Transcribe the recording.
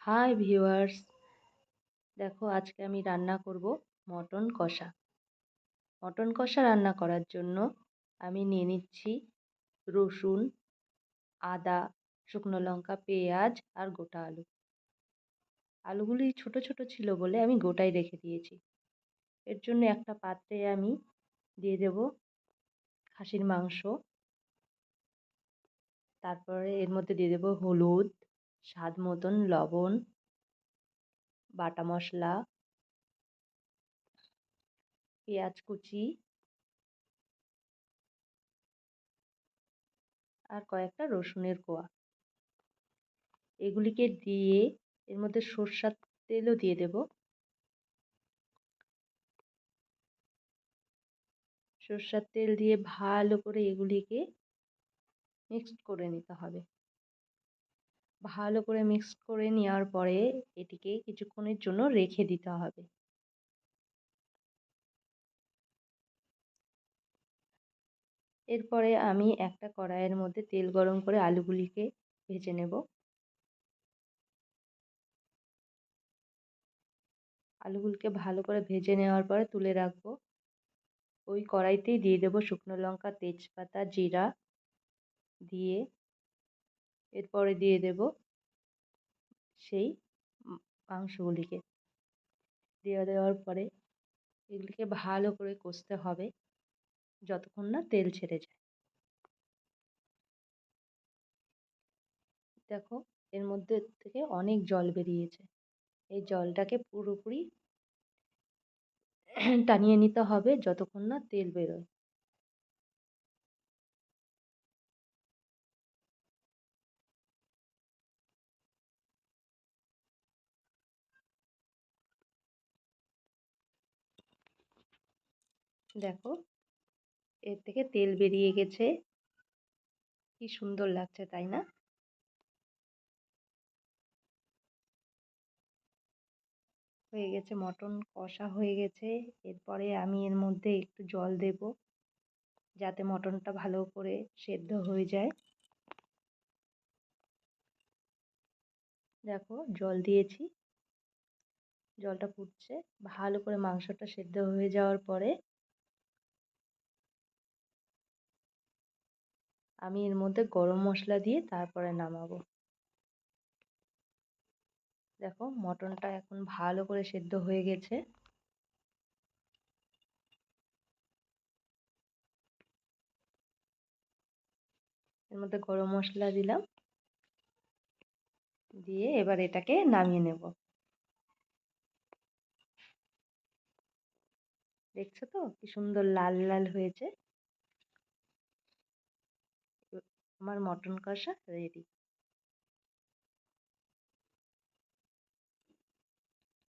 Hi viewers, দেখো আজকে আমি রান্না করব মটন কষা। মটন কষা রান্না করার জন্য আমি নিয়ে নিচ্ছি রসুন, আদা, শুকনো লঙ্কা, পেঁয়াজ আর গোটা আলু। আলুগুলি ছোট ছোট ছিল বলে আমি গোটাই রেখে দিয়েছি। এর জন্য একটা পাত্রে আমি দিয়ে দেব খাসির মাংস, তারপরে এর মধ্যে দিয়ে দেব হলুদ, স্বাদ মতন লবণ, বাটা মশলা, পেঁয়াজ কুচি আর কয়েকটা রসুনের কোয়া। এগুলিকে দিয়ে এর মধ্যে সর্ষের তেলও দিয়ে দেব। সর্ষের তেল দিয়ে ভালো করে এগুলিকে মিক্সড করে নিতে হবে। ভালো করে মিক্স করে নেওয়ার পরে এটিকে কিছুক্ষণের জন্য রেখে দিতে হবে। এরপরে আমি একটা কড়াইয়ের মধ্যে তেল গরম করে আলুগুলিকে ভেজে নেব। আলুগুলিকে ভালো করে ভেজে নেওয়ার পরে তুলে রাখবো। ওই কড়াইতেই দিয়ে দেব শুকনো লঙ্কা, তেজপাতা, জিরা দিয়ে এরপরে দিয়ে দেব সেই মাংসগুলিকে। দিয়ে দেওয়ার পরে এগুলিকে ভালো করে কষতে হবে যতক্ষণ না তেল ছেড়ে যায়। দেখো এর মধ্যে থেকে অনেক জল বেরিয়েছে। এই জলটাকে পুরোপুরি টানিয়ে নিতে হবে যতক্ষণ না তেল বেরোয়। দেখো এর থেকে তেল বেরিয়ে গেছে, কি সুন্দর লাগছে তাই না? হয়ে গেছে, মটন কষা হয়ে গেছে। এরপরে আমি এর মধ্যে একটু জল দেব যাতে মটনটা ভালো করে সেদ্ধ হয়ে যায়। দেখো জল দিয়েছি, জলটা ফুটছে। ভালো করে মাংসটা সেদ্ধ হয়ে যাওয়ার পরে আমি এর মধ্যে গরম মশলা দিয়ে তারপরে নামাবো। দেখো মটনটা এখন ভালো করে সেদ্ধ হয়ে গেছে। এর মধ্যে গরম মশলা দিলাম, দিয়ে এবার এটাকে নামিয়ে নেব। দেখছো তো কি সুন্দর লাল লাল হয়েছে। আমার মটন কষা রেডি।